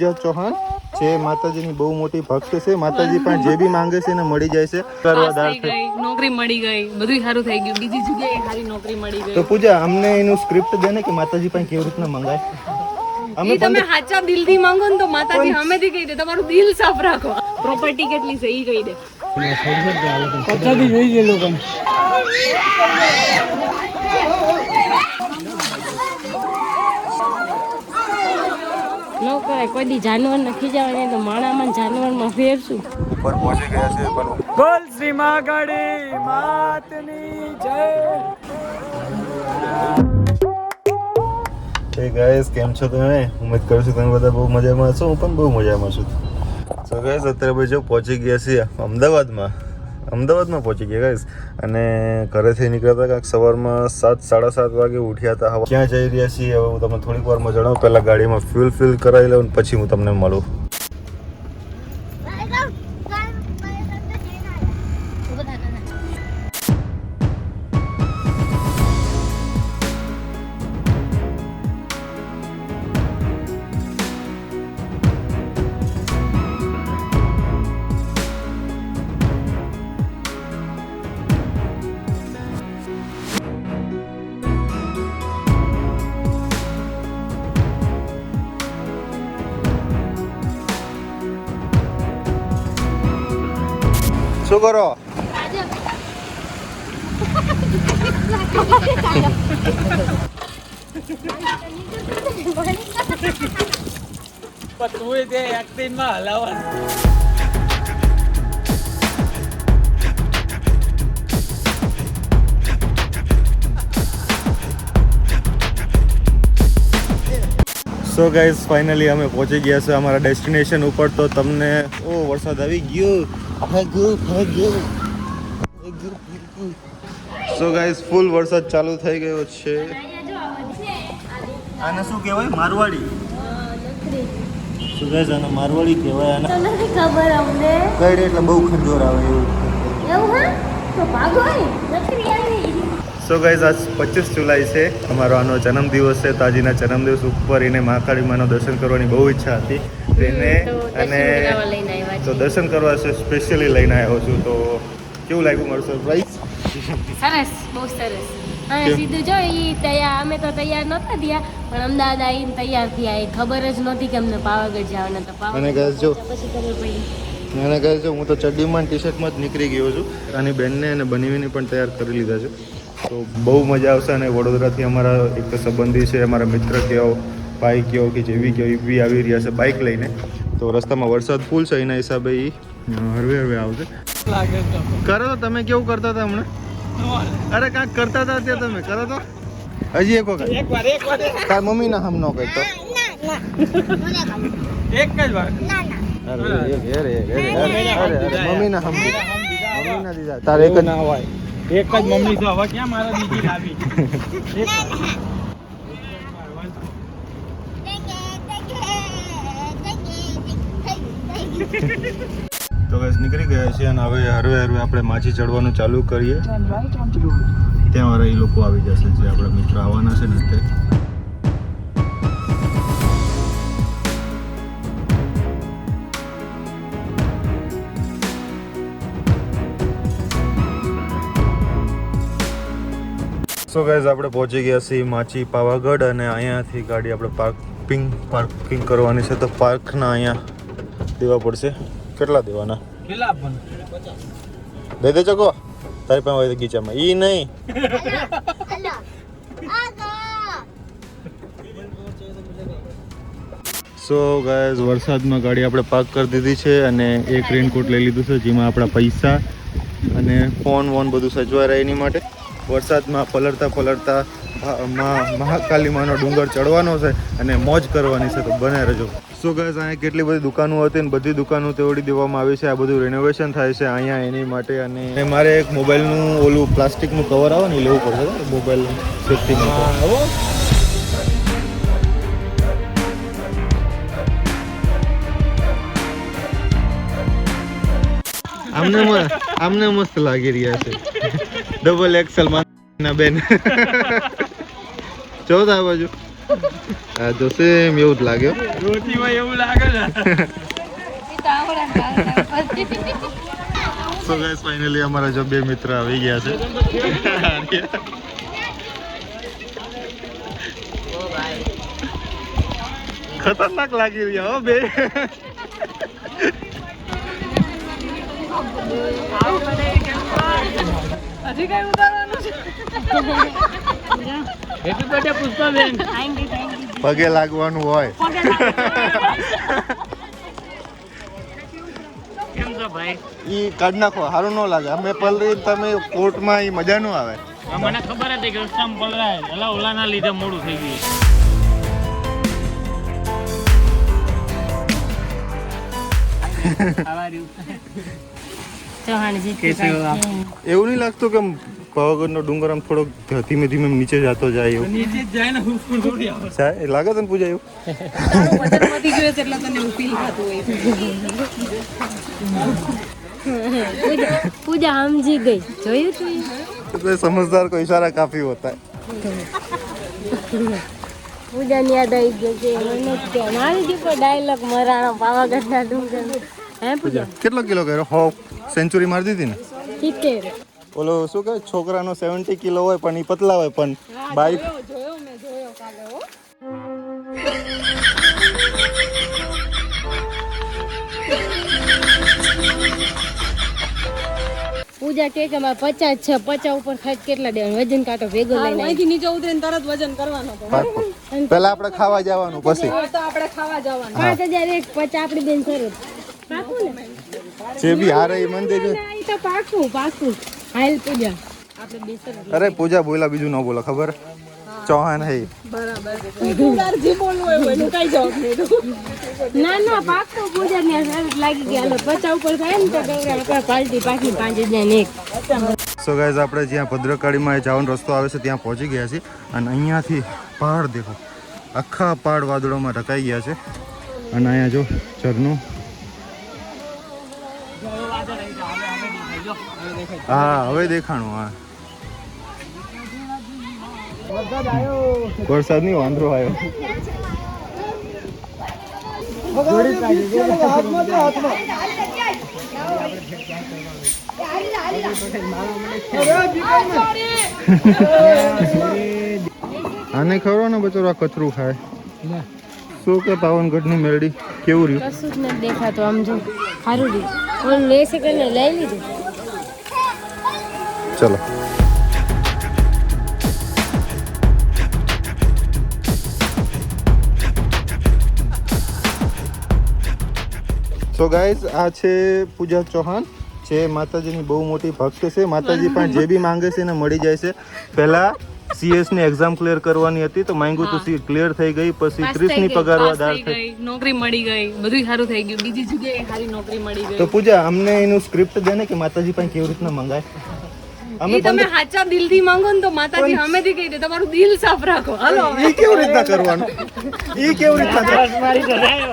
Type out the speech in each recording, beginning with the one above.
ચૌહાણ જે માતાજીની બહુ મોટી ભક્ત છે. માતાજી પણ જે બી માંગે છે ને મળી જાય છે. નોકરી મળી ગઈ, બધું સારું થઈ ગયું, બીજી જગ્યાએ સારી નોકરી મળી ગઈ. તો પૂજા અમને એનું સ્ક્રિપ્ટ દે ને કે માતાજી પણ કેવી રીતના મંગાય. અમે તમે સાચા દિલથી માંગો ને તો માતાજી સામેથી કહી દે તમારું દિલ સાફ રાખો. પ્રોપર્ટી કેટલી છે ઈ કહી દે. પચાદી જોઈ ગયેલો પણ નો કરાય. કોઈ દી જાનવર નથી જવા તો માણામાં જાનવરમાં ફેરશું. ઉપર પહોંચી ગયા છે. બોલ શ્રી મહાકાળી માતની જય. હે ગાઈસ, કેમ છો તમે? ઉમ્મીદ કરું છું તમે બધા બહુ મજામાં છો. હું પણ બહુ મજામાં છું. સો ગાઈસ, અત્યારે ભાઈ જો પહોંચી ગયા છીએ અમદાવાદમાં પહોંચી ગયા ગાઈસ. અને ઘરેથી નીકળ્યા હતા કાંઈક સવારમાં 7-7:30 વાગે ઉઠ્યા હતા. ક્યાં જઈ રહ્યા છીએ હવે હું તમને થોડીક વારમાં જણાવું. પહેલાં ગાડીમાં ફ્યુલ ફિલ કરાવી લઉં પછી હું તમને મળું. શું કરો? તું તે એક્ટિંગ માં હલાવવાનું. સો ગાઈઝ, ફાઇનલી અમે પહોંચી ગયા છે અમારા ડેસ્ટિનેશન ઉપર. તો તમને વરસાદ આવી ગયો. સો ગાઈઝ, ફૂલ વરસાદ ચાલુ થઈ ગયો છે. આને શું કહેવાય? મારવાડી. સો ગાઈઝ, આને મારવાડી કહેવાય. આને નથી ખબર અમને. કઈ એટલે બહુ ખંજોર આવે એવું. એવું હા તો ભાગો નથી આવી. સો ગાઈઝ, આજ 25 જુલાઈ છે. અમારો આનો જન્મદિવસ છે. તાજીના જન્મદિવસ ઉપર એને મહાકાળી માનું દર્શન કરવાની બહુ ઈચ્છા હતી તેને. અને તો દર્શન કરવા સ્પેશિયલી લઈને આવ્યો છું. તો કેવું લાગ્યું મારું સરપ્રાઈઝ? સરસ, બહુ સરસ. અને સીધું જો ઈ તૈયાર, અમે તો તૈયાર નહોતા થયા પણ અમદાવાદ આવીને તૈયાર થયા. એ ખબર જ નહોતી કે અમને પાવાગઢ જવાના તો અને guys જો પછી ખબર પડી. અને guys જો હું તો ચડ્ડીમાં ટી શર્ટમાં જ નીકળી ગયો છું. અને બેનને અને બનીવીને પણ તૈયાર કરી લીધા છે. તો બહુ મજા આવશે. અને વડોદરાથી અમારા એક તો સંબંધી છે, અમારા મિત્ર કહો, ભાઈ કહો કે જેવી કહો, એ બી આવી રહ્યા છે બાઇક લઈને. તો રસ્તામાં વરસાદ ફૂલ છે એના હિસાબે એ હળવે આવશે. કરો તો તમે કેવું કરતા હતા હમણાં? અરે કાંઈક કરતા હતા ત્યાં તમે કરો તો હજી એક વખત. તાર મમ્મીના હમ ન કહેતો. એક જ વાર. મમ્મીના હમ મમ્મીના દીધા. તારે એક જ ના હોય. એક જ મમ્મી તો હવે ક્યાં મારા બીજી લાવી. તો બસ નીકળી ગયા છે. અને હવે હરવે આપણે માછી ચડવાનું ચાલુ કરીએ. ત્યાં વાળા એ લોકો આવી જશે જે આપણા મિત્રો આવવાના છે ને તે. સો ગાઈઝ, આપણે પહોંચી ગયા છીએ માછી પાવાગઢ. અને અહીંયાથી ગાડી આપણે પાર્કિંગ કરવાની છે. તો પાર્કના અહીંયા દેવા પડશે. કેટલા દેવાના? કેટલા પણ દે દે ચકો તારી પાસે હોય તો ગીચામાં ઈ નહીં. સો ગાઈઝ, વરસાદમાં ગાડી આપણે પાર્ક કરી દીધી છે. અને એક રેનકોટ લઈ લીધું છે જેમાં આપણા પૈસા અને ફોન બધું સચવાય રહે એની માટે. વરસાદમાં પલળતા મહાકાલી માનો ડુંગર ચડવાનો છે અને મોજ કરવાની છે. તો બને રહેજો. સો ગાઈઝ, અહીંયા કેટલી બધી દુકાનો હતી ને બધી દુકાનો તોડી દેવામાં આવી છે. આ બધું રિનોવેશન થાય છે અહીંયા એની માટે. અને મારે એક મોબાઈલનું ઓલું પ્લાસ્ટિકનું કવર આવે ને એ લેવું પડશે મોબાઈલ સેફ્ટીનું. આમને મસ્ત લાગી રહ્યા છે. ડબલ એક્સેલ માં બેન. જો તો આ બાજુ આ તો સેમ એવું જ લાગ્યો. રોટીમાં એવું લાગે ને. સો ગાઈસ ફાઇનલી અમારા જો બે મિત્ર આવી ગયા છે. ખતરનાક લાગી રહ્યા હો બે. હજી કઈ ઉતારવાનું છે? Happy birthday Pushpaben. પગે લાગવાનું હોય. કેમ છો ભાઈ? ઈ કાઢ નાખો, સારું ન લાગે. અમે પલરી તમે કોર્ટમાં ઈ મજા ન આવે. મને ખબર હતી કે રસ્તામાં પલરાય. ઓલા ઓલાના લીધે મોડું થઈ ગયું. એવું નહીં લાગતું કે પાવાગઢનો ડુંગર આમ થોડોક ધીમે ધીમે નીચે જતો જાય એવું નીચે જ જાય ને ઉપર થોડી આવે. એ લાગે તને પૂજા એવું? તારું વજન વધી ગયું છે એટલે તને એવું ફીલ થતું હોય. પૂજા સમજી ગઈ, જોયું તું? तो समझदार को इशारा काफी होता है. પૂજા ની યાદ આવી ગઈ છે મને કે મારી દીકરો ડાયલોગ મરાણો પાવાગઢના ડુંગર. હે પૂજા કેટલો કિલો કર્યો? હો સેન્ચુરી મારી દીધી ને. 70. ઓલો શું કહે છોકરાનો 70 કિલો હોય પણ ઈ પતલા હોય પણ બાઈક જોયો મેં જોયો કાલે હો. પૂજા કે મારે 50 છે, 50 ઉપર ખર્ચ કેટલા દેવાનું? વજન કાંટો ભેગો લઈને અહીંથી નીચે ઉતરીને તરત વજન કરવાનો હતો. પાક્કું. પહેલા આપણે ખાવા જવાનું પછી હવે તો આપણે ખાવા જવાનું. 5000 એક 50 આપણી બેન સરસ પાકું ને? જે બી હારે ઈ મંદિર છે. ના, ઈ તો પાકું પાકું. હાલ પૂજા આપણે બે સરસ. અરે પૂજા બોલા બીજું ન બોલો ખબર ચૌહાણ હે બરાબર. તું તાર જે બોલવું હોય એનું કઈ જવાબ નહીં દઉં. ના ના પાકું પૂજા ની સરસ લાગી ગયા. હાલો 50 ઉપર થાય ને તો ગૌરા આપણે પાલટી પાકી 5000 ને એક. સો ગાઈઝ આપણે જ્યાં ભદ્રકાળીમાં જવાનો રસ્તો આવે છે ત્યાં પહોંચી ગયા છીએ અને અહીંયાથી પહાડ દેખો આખા પહાડ વાદળોમાં ઢકાઈ ગયા છે અને અહીંયા જો ઝરણું હા હવે દેખાણું હા વરસાદ નહીં વાંદરો આવ્યો આને ખબર ને બચારો આ કચરું ખાય શું કે પાવનગઢની મેરડી કેવું રહ્યું? કશું જ નથી દેખાતું. આમ જો સારું રહ્યું. ઓલું લેશે કે લઈ લીધું. ચલો સો ગાઈઝ આ છે પૂજા ચૌહાણ જે માતાજીની બહુ મોટી ભક્ત છે. માતાજી પણ જે બી માંગે છે એને મળી જાય છે. પહેલા CS ની એક્ઝામ ક્લિયર કરવાની હતી તો માંગ્યું તો સી ક્લિયર થઈ ગઈ. પછી 30 ની પગારદાર થઈ નોકરી મળી ગઈ, બધું સારું થઈ ગયું. બીજી જગ્યાએ સારી નોકરી મળી ગઈ. તો પૂજા અમને એનું સ્ક્રિપ્ટ દે ને કે માતાજી પણ કેવી રીતના મંગાય. અમે ઈ તમે સાચા દિલથી માંગો ને તો માતાજી સામેથી કહી દે તમારું દિલ સાફ રાખો. હાલો ઈ કેવી રીતના કરવાનું? ઈ કેવી રીતના કરવાનું? મારી તો જાય.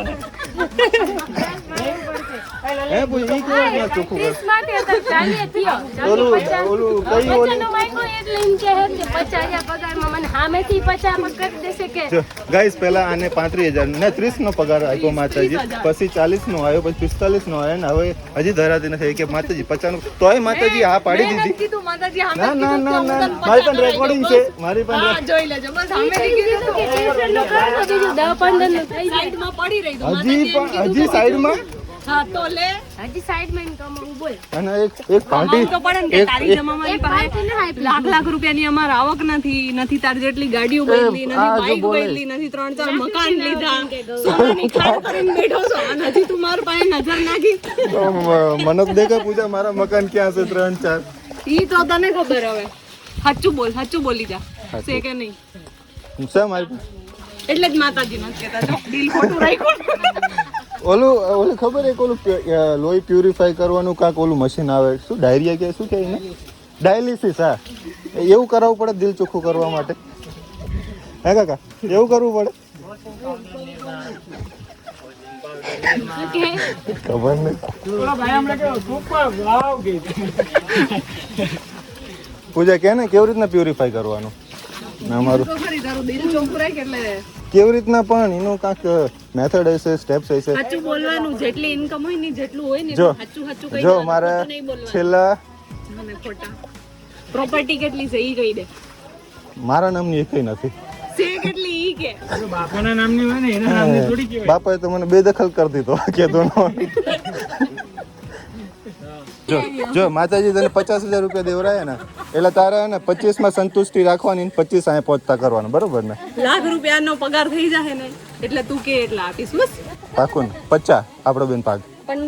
હે પૂજા ઈ કેવી રીતના ચોખ્ખું કર? 30 માટે હતા, 40 થયો. ઓલું કઈ ઓલું નો માંગ્યો એટલે એમ કહે કે 50000 પગારમાં મને સામેથી 50 માં કરી દેશે કે જો ગાઈસ પહેલા આને 35,000 ને 30 નો પગાર આપ્યો માતાજી, પછી 40 નો આવ્યો, પછી 45 નો આવ્યો ને હવે હજી ધરાતી નથી કે માતાજી 50 નો. તોય માતાજી હા પાડી દીધી. કીધું માતાજી ના સામે ના ના ના મારી પણ રેકોર્ડિંગ છે, મારી પણ હા જોઈ લેજો. બસ સામેથી કીધું કે ટ્યુશન નો કરો તો બીજું 10-15 નું થઈ જાય. સાઈડમાં પડી રહી તો હજી સાઈડમાં હા તો લે હજી સાઈડમાં કમાવું બોલ. અને એક પાર્ટી કમાવું તો પડે ને કે તારી જમાવાની પાસે લાખ રૂપિયાની અમાર આવક નથી તારી જેટલી ગાડીઓ બદલી, નથી બાઈક બદલી, નથી 3-4 મકાન લીધા, સોનાની ખાણ કરીને બેઠો છો અને હજી તું મારા પાસે નજર નાખી. મને તો દેખા પૂજા મારા મકાન ક્યાં છે 3-4 ઈ તો તને ખબર. હવે સાચું બોલી જા છે કે નહીં છે મારી. એટલે જ માતાજી નથી કહેતા જો દિલ ખોટું રાખ્યું. ઓલું ખબર એક ઓલું લોહી પ્યુરિફાય કરવાનું કાંક ઓલું મશીન આવે શું ડાયરિયા કે શું કે એને ડાયાલિસિસ હા એવું કરાવવું પડે દિલ ચોખ્ખું કરવા માટે. હે કાકા એવું કરવું પડે? ખબર નહીં. પૂજા કે ને કેવી રીતના પ્યુરિફાય કરવાનું? ના મારું તો ખરી તારું દિલ ચોખ્ખું રાખ એટલે કેવી રીતના પણ એનું કાંક મેથડ હશે, સ્ટેપ્સ હશે. સાચું બોલવાનું, જેટલી ઇન્કમ હોય ને જેટલું હોય ને જો સાચું સાચું કહી જો દેવાનું, મારે ખોટું નહીં બોલવાનું. છેલ્લા મને ખોટા પ્રોપર્ટી કેટલી છે ઈ કહી દે. મારા નામની એકઈ નથી. છે કેટલી ઈ કે. બાપાના નામની હોય ને એના નામની થોડી કહેવાય. બાપાએ તો મને બેદખલ કરી દીધો કીધું નો. જો માતાજી તને 50,000 રૂપિયા દેવરાય ને એટલે તારે ને 25 માં સંતુષ્ટિ રાખવાની, 25 અહીંયા પહોંચતા કરવાનું, બરોબર ને? લાખ રૂપિયાનો પગાર થઈ જાય ને એટલે તું કે એટલા આપીશ બસ. પાકું ને? 50 આપણો બેન ભાગ. પણ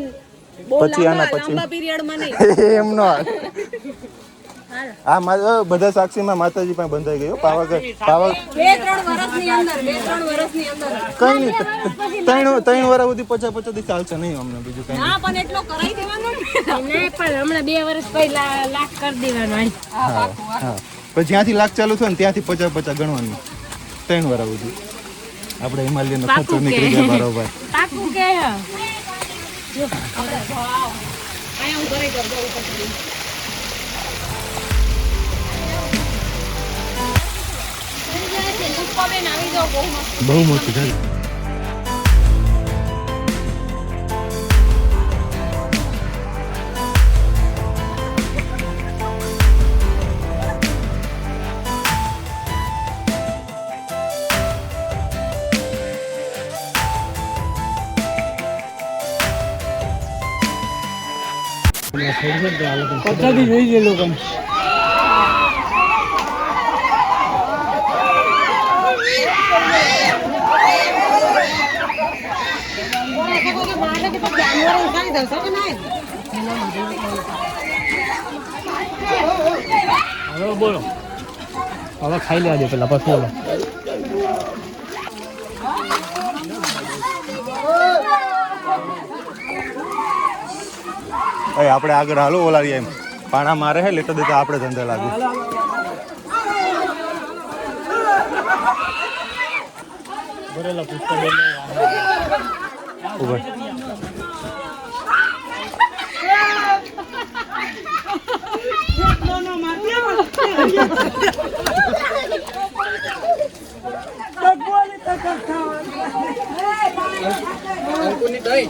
બહુ પછી આના લાંબા પછી. લાંબા પીરિયડમાં નહીં. એમ નો આ બધા સાક્ષીમાં માતાજી પાસે બંધાઈ ગયો. પાવાગઢ 2-3 વર્ષની અંદર કઈ નહીં, 3 વર્ષ સુધી 50 થી ચાલશે નહીં અમને બીજું કઈ. હા પણ એટલો કરાઈ દેવાનો ને. નહીં પણ હમણાં 2 વર્ષ પહેલા લાખ કરી દેવાનું. હા પણ જ્યાંથી લાખ ચાલુ થયો ને ત્યાંથી 50 ગણવાનું 3 વર્ષ સુધી. આપણે હિમાલયનો ખર્ચો નીકળી જાય બરોબર. પાકું કે અહીંયા હું ઘરે કરજો ઉપર ચડી. પુષ્પાબેન આવી જાઓ, બહુ મસ્ત. બહુ મોટું છે. પચાથી જોઈ છે લોકોને. હવે બોલો, હવે ખાઈ લેવા દે પેલા પછી બોલો. આપણે આગળ હાલો ઓલારી એમ પાણા મારે હે લેતા દેતા આપણે ધંધા લાગે. બોલેલા પુષ્પાબેન ઉભા.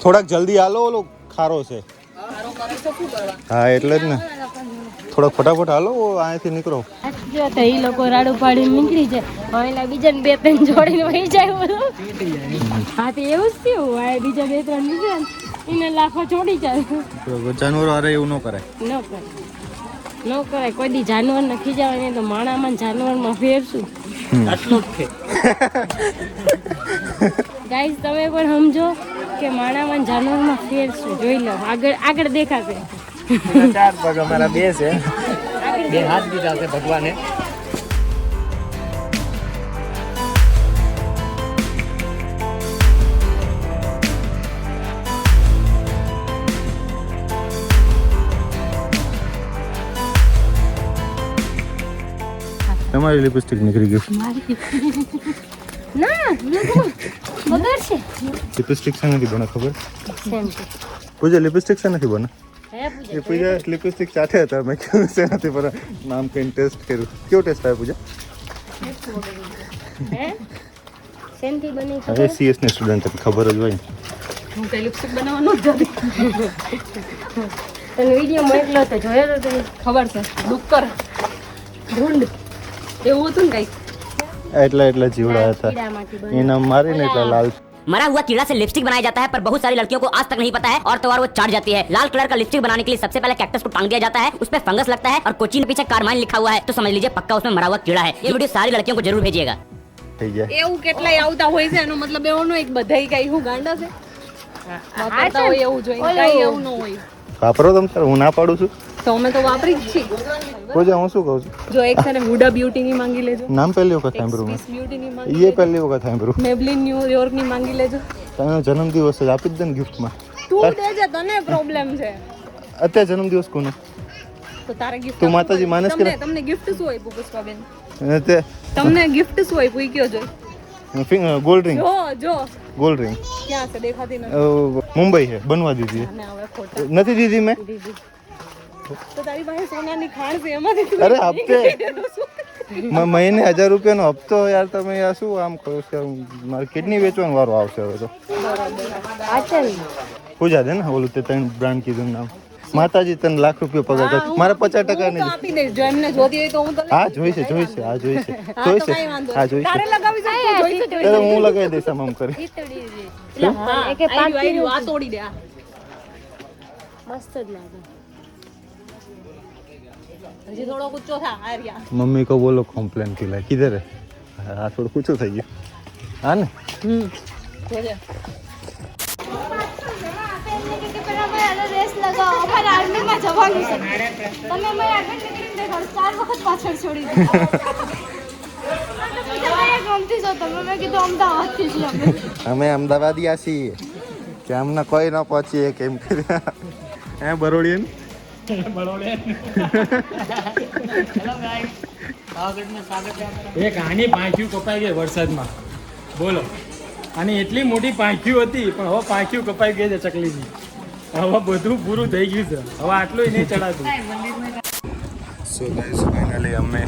થોડાક જલ્દી હાલો, ઓલો ખારો છે. હા એટલે જ ને, થોડાક ફટાફટ હાલો, અહીંયાથી નીકળો. જો તો એ લોકો રાડું પાડીને નીકળી જાય, હવે બીજાને 2-3 જોડીને વહી જાય બધું. હા તો એવું જ થયું, હવે બીજા 2-3 નીકળે એને લાખો છોડી જાય. જાનવરો અરે એવું ન કરાય. ન કરાય કોઈ દી જાનવર ને ખીજાવાય તો માણામાં જાનવરમાં ફેરશું. આટલું જ છે. ગાઈસ તમે પણ સમજો કે માણામાં જાનવરમાં ફેરશું. જોઈ લો, આગળ દેખાશે. 4 પગ અમારા 2 છે, 2 હાથ દીધા છે ભગવાને. તમારી લિપસ્ટિક નીકળી ગઈ. ના વગર છે લિપસ્ટિક છે નથી બને ખબર? સેમ પૂજા લિપસ્ટિક છે નથી બને? હે પૂજા એ પૂજા લિપસ્ટિક ચાટે હતા, મેં કીધું છે નથી પર નામ કઈ ટેસ્ટ કર્યું. કેવો ટેસ્ટ આવે પૂજા? હે સેમથી બની હવે CS ની સ્ટુડન્ટ ખબર જ હોય. હું કઈ લિપસ્ટિક બનાવવાનું જ નથી. તને વિડીયો મોકલો તો જોયો તો તે ખબર છે ડુક્કર ઢૂંઢ એવું હતું ને કઈક. એટલા જીવડા હતા કીડામાંથી બને. એના મારીને એટલા લાલ. मरा हुआ कीड़ा से लिपस्टिक बनाया जाता है, पर बहुत सारी लड़कियों को आज तक नहीं पता है और तो और वो चाट जाती है। लाल कलर का लिपस्टिक बनाने के लिए सबसे पहले कैक्टस को टांग दिया जाता है, उस पे फंगस लगता है और कोचीन के पीछे कारमाइन लिखा हुआ है, तो समझ लीजिए पक्का उसमें मरा हुआ कीड़ा है। ये वीडियो सारी लड़कियों को जरूर भेजिएगा। થઈ જાય. એવું કેટલાય આવતા હોય છે, એનો મતલબ એવો ન એક બધાય કઈ હું ગાંડા છે વાપરતા હોય એવું જોઈએ, કઈ એવું ન હોય. વાપરો તમ તાર, હું ના પાડું છું. તો અમે તો વાપરી જ છીએ. પૂજા હું શું કહું છું, જો એક છે ને હુડા બ્યુટી ની માંગી લેજો, નામ પહેલી વખત સાંભળ્યું મેં. સ્વિસ બ્યુટી ની એ માંગી લેજો, પહેલી વખત સાંભળ્યું. મેબલિન ન્યુયોર્ક ની માંગી લેજો. તને જન્મદિવસ જ આપી જ દે ને ગિફ્ટમાં. તું દેજે, તને પ્રોબ્લેમ છે અત્યારે જન્મદિવસ કોનો? તો તારે ગિફ્ટ તું માતાજી માનસ કરે? તમને ગિફ્ટ શું હોય પુષ્પાબેન? અને તે તમને ગિફ્ટ શું હોય પૂછ્યો જો ગોલ્ડ રિંગ. જો ગોલ્ડ રિંગ ક્યાં છે દેખાતી નથી. મુંબઈ છે, બનવા દીધી. અને હવે ખોટા નથી દીધી મેં. તો તારી પાસે સોનાની ખાણ છે એમાંથી તું અરે હપ્તે મહિને 1000 રૂપિયાનો હપ્તો યાર તમે યાર શું આમ કરો છો? મારે કિડની વેચવાનો વારો આવશે હવે તો. પૂજા દે ને ઓલું તે તને બ્રાન્ડ કીધું નામ. માતાજી તને લાખ રૂપિયા પગાર કરે મારે 50% નહીં. આપી દઈશ જો એમને જોતી હોય તો હું તને હા જોઈશે હા જોઈશે હા તો કઈ વાંધો હા નહીં. જોઈશે તારે લગાવી છે તો જોઈશે તો ત્યારે હું લગાવી દઈશ આમ કરી. આયુ આ તોડી દે આ મસ્ત જ લાગે. હજી થોડો ઊંચો થા આર્યા मम्मी को बोलो कॉम्प्लेन किला किधर है हाँ थोड़ा कुछ થઈ ગયું હા ને જોજે અમે અમદાવાદી છીએ કે અમને કોઈ ન પહોંચીએ કેમ કર્યા હે બરોડીએ એક આની પાંખ્યું કપાઈ ગઈ વરસાદમાં બોલો આની એટલી મોટી પાંખ્યું હતી પણ હવે પાંખ્યું કપાઈ ગઈ છે ચકલીની હવે બધું પૂરું થઈ ગયું છે હવે આટલું નહીં ચડાતું. સો ગાઈસ ફાઇનલી અમે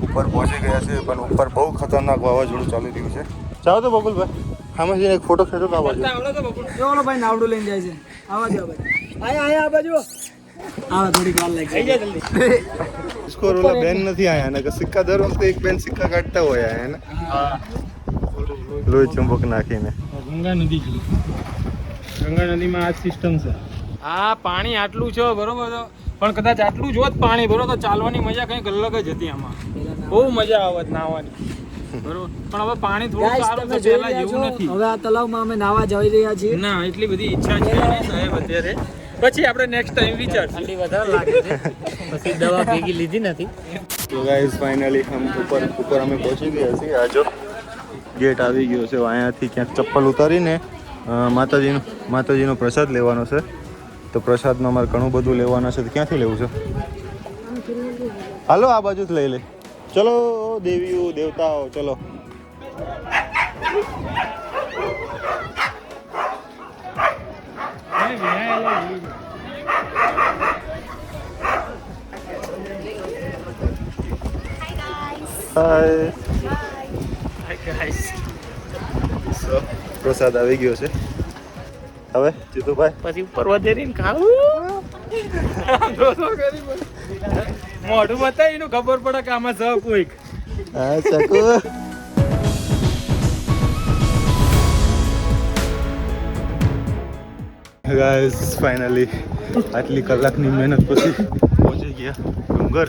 ઉપર પહોંચી ગયા છે પણ ઉપર બહુ ખતરનાક વાવાઝોડું ચાલી રહ્યું છે. ચાલો તો બબુલભાઈ આમાં જઈને એક ફોટો ખેંચો તો આ બાજુ. ચોલો ભાઈ નાવડું લઈને જાય છે આવા જાવ ભાઈ આયા આ બાજુ આવા થોડીક વાર લાગશે આવી જા જલ્દી. इसको रोला बैन नहीं आया ना कि सिक्का दर वक्त एक बैन सिक्का काटता हुआ है ना लोही चुंबक नाखीने ગંગા નદી છે ગંગા નદીમાં આ સિસ્ટમ છે આ પાણી આટલું છે બરોબર છે પણ કદાચ આટલું જ હોત પાણી બરોબર તો ચાલવાની મજા કંઈક અલગ જ હતી આમાં બહુ મજા આવત નાહવાની બરોબર પણ હવે પાણી થોડું સારું છે પહેલા જેવું નથી. હવે આ તલાવમાં અમે નાવા જઈ રહ્યા છીએ. ના એટલી બધી ઈચ્છા છે નહીં સાહેબ અત્યારે પછી આપણે નેક્સ્ટ ટાઈમ વિચારશું. ઠંડી વધારે લાગે છે પછી દવા ભેગી લીધી નથી. तो गाइस फाइनली हम ऊपर અમે પહોંચી ગયા છીએ. આ જો ગેટ આવી ગયો છે. અહીંયાથી ક્યાંક ચપ્પલ ઉતારીને માતાજીનો પ્રસાદ લેવાનો છે. તો પ્રસાદમાં અમારે ઘણું બધું લેવાનું છે. તો ક્યાંથી લેવું છે? હાલો આ બાજુ જ લઈ લે. ચલો દેવીઓ દેવતાઓ ચલો. હાય સો પ્રસાદ આવી ગયો છે. હવે જીતુભાઈ પછી ઉપર વધેરીને ખાવું મોઢું બતાવીને ખબર પડે કે આમાં સહ કોઈક હા ચકુ ગાઈસ ફાઇનલી આટલી કલાકની મહેનત પછી પહોંચી ગયા ડુંગર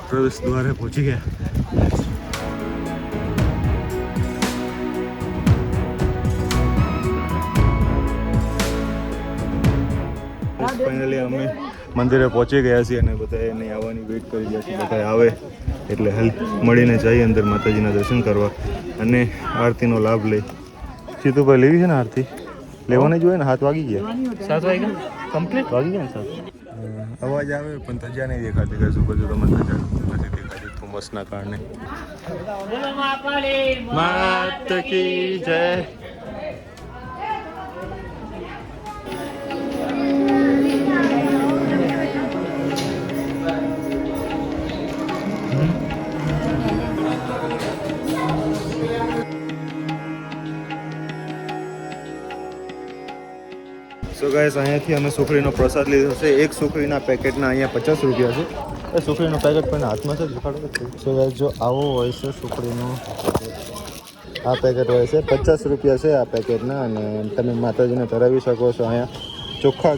પ્રવેશ દ્વારે પહોંચી ગયા. ફાઇનલી અમે મંદિરે પહોંચી ગયા છીએ અને બધા એને આવવાની વેઇટ કરી રહ્યા છીએ. બધા આવે એટલે મળીને જઈએ અંદર માતાજીના દર્શન કરવા અને આરતીનો લાભ લઈ. સીતુભાઈ લેવી છે ને આરતી? લેવાની જ હોય ને. 7 વાગી ગયા. 7 વાગ્યા કમ્પ્લીટ વાગી ગયા ને 7. અવાજ આવે પણ ધજા નહીં દેખાતી. કઈ શું બધું તમે ધજા નથી દેખાતી ધુમ્મસના કારણે. માત કી જય. સો ગાઈસ અહીંયાથી અમે સુખડીનો પ્રસાદ લીધો છે. એક સુખડીના પેકેટના અહીંયા 50 રૂપિયા છે. એ સુખડીનો પેકેટ પણ હાથમાં છે દેખાડો. સો ગાઈસ જો આવો હોય છે સુખડીનો આ પેકેટ હોય છે 50 રૂપિયા છે આ પેકેટના અને તમે માતાજીને ધરાવી શકો છો. અહીંયા ચોખ્ખા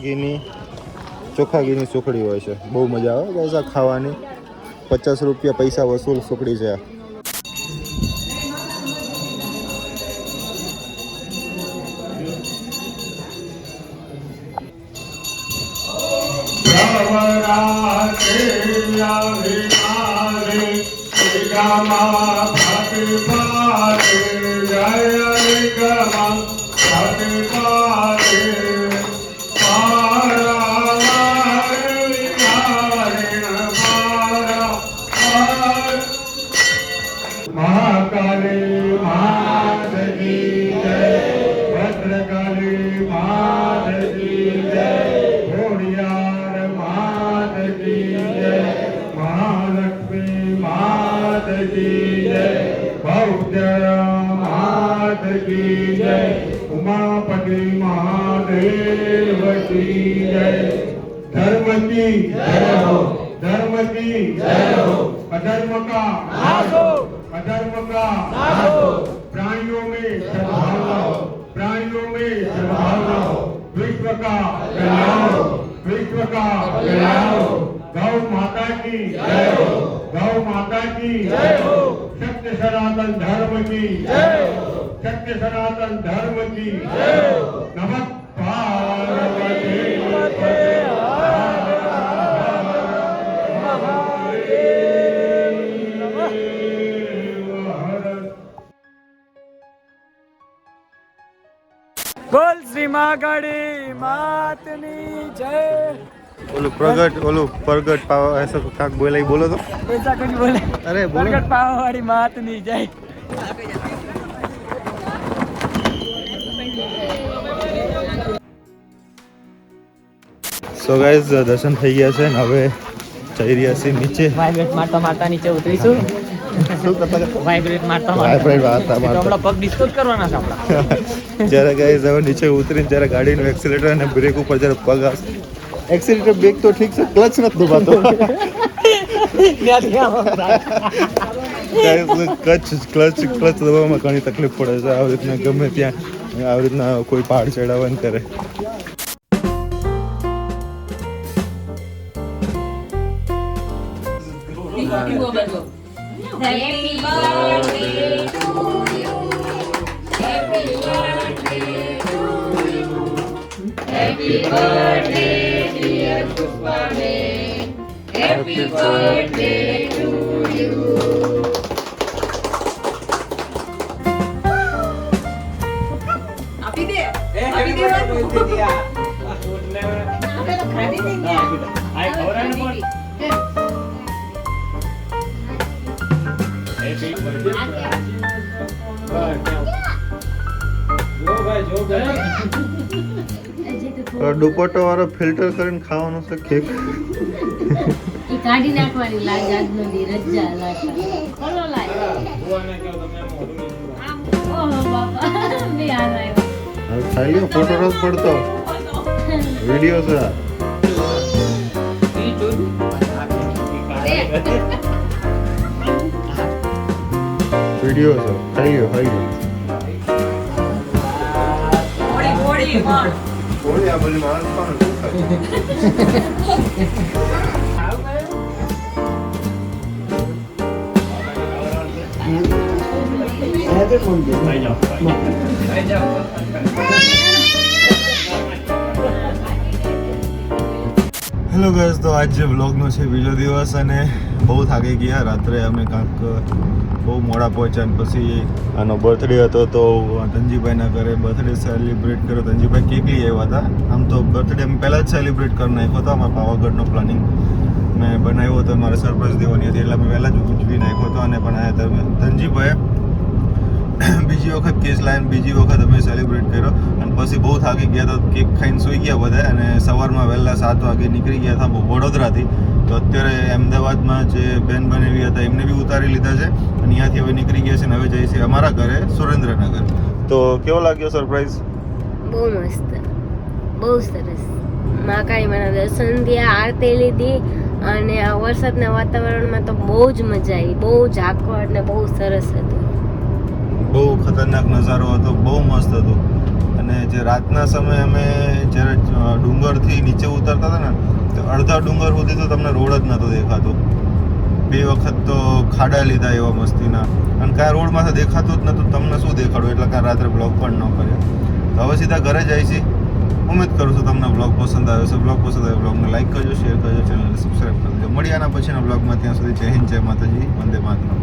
ઘીની સુખડી હોય છે. બહુ મજા આવે ગાઈસ આ ખાવાની. 50 રૂપિયા પૈસા વસૂલ સુખડી છે આ. महाकाली मात की जय, भद्रकाली मात की जय, घोड़ियार मात की जय, महालक्ष्मी महादेव की जय। धर्म की जय हो, धर्म की जय हो। अधर्म का नाश हो, अधर्म का नाश हो। प्राणियों में सद्भावना हो, प्राणियों में सद्भावना हो। विश्व का कल्याण हो, विश्व का कल्याण हो। गौ माता की जय हो, गौ माता की जय हो। सत्य सनातन धर्म की जय हो, सत्य सनातन धर्म की जय हो। नमः पार्वती पते બોલ શ્રી મહાકાળી માતની જય। ઓલું પ્રગટ પાવા ऐसा કાક બોલે બોલો તો ऐसा कुछ बोले अरे बोलो प्रगट पावा वाली मातनी जय। સો ગાઈઝ દર્શન થઈ ગયા છે ને હવે જઈ રહ્યા છીએ નીચે વાઇબ્રેટ મારતા મારતા નીચે ઉતરીશું। શું કરતા વાઇબ્રેટ મારતા વાઇબ્રેટ વારતા તો મારતા આપણા પગ ડિસ્કોઝ કરવાના છે આપણા। જ્યારે ગાઈઝ હવે નીચે ઉતરીને જ્યારે ગાડીનું એક્સિલેટર અને બ્રેક ઉપર જ્યારે પગ આવશે એક્સિલેટર બ્રેક તો ઠીક છે ક્લચ નથી દબાતો ક્લચ દબાવવામાં ઘણી તકલીફ પડે છે આવી રીતના ગમે ત્યાં આવી રીતના કોઈ પહાડ ચડાવવાનું કરે દુપટ્ટો વાળો ફિલ્ટર કરીને ખાવાનું છે કેક ઈ કાઢી નાખવાની લાજ આજનો દી રજા લાગતા બોલો લાજ ઓહો બાપા બે આ આવ્યો હવે ખાઈ લ્યો ફોટો રોજ પડતો વિડીયો છે વિડીયો છે ખાઈ લ્યો થોડી આ બધી માણસ પણ હેલો ગાઈસ તો આજ જે વ્લોગનો છે બીજો દિવસ અને બહુ થાકી ગયા રાત્રે અમે કાંક બહુ મોડા પહોંચ્યા અને પછી આનો બર્થડે હતો તો ધનજીભાઈના ઘરે બર્થડે સેલિબ્રેટ કર્યો ધનજીભાઈ કેક લઈ આવ્યા હતા આમ તો બર્થડે અમે પહેલાં જ સેલિબ્રેટ કરી નાખ્યો હતો અમારા પાવાગઢનો પ્લાનિંગ મેં બનાવ્યો હતો મારે સરપ્રાઈઝ દેવાની હતી એટલે અમે પહેલાં જ ઉજવી નાખ્યો હતો અને પણ આ ધનજીભાઈએ બીજી વખત કેસ લાવીને બીજી વખત અમે સેલિબ્રેટ કર્યો અને પછી બહુ થાકી ગયા તો કેક ખાઈને સૂઈ ગયા બધા અને સવારમાં વહેલા 7 વાગે નીકળી ગયા હતા વડોદરાથી તો અત્યારે અમદાવાદમાં જે બેન બનેવી હતા એમને બી ઉતારી લીધા છે અને અહીંયાથી હવે નીકળી ગયા છે અને હવે જઈએ છીએ અમારા ઘરે સુરેન્દ્રનગર તો કેવો લાગ્યો સરપ્રાઈઝ બહુ મસ્ત બહુ સરસ મહાકાળી માના દર્શન થયા આરતી લીધી અને આ વરસાદના વાતાવરણમાં તો બહુ જ મજા આવી બહુ ઝાકળ ને બહુ સરસ હતું બહુ ખતરનાક નજારો હતો બહુ મસ્ત હતો અને જે રાતના સમયે અમે જ્યારે ડુંગરથી નીચે ઉતરતા હતા ને તો અડધા ડુંગર સુધી તો તમને રોડ જ નહોતો દેખાતો 2 વખત તો ખાડા લીધા એવા મસ્તીના અને કાંઈ રોડમાંથી દેખાતું જ નહોતું તમને શું દેખાડું એટલે કાંઈ રાત્રે બ્લોગ પણ ન કર્યો તો હવે સીધા ઘરે જાય છે ઉમેદ કરું છું તમને બ્લોગ પસંદ આવ્યો છે બ્લોગ પસંદ આવ્યો બ્લોગને લાઈક કરજો શેર કરજો ચેનલને સબસ્ક્રાઈબ કરજો મળીએ આના પછીના બ્લોગમાં ત્યાં સુધી જય હિન્દ જય માતાજી વંદે માતરમ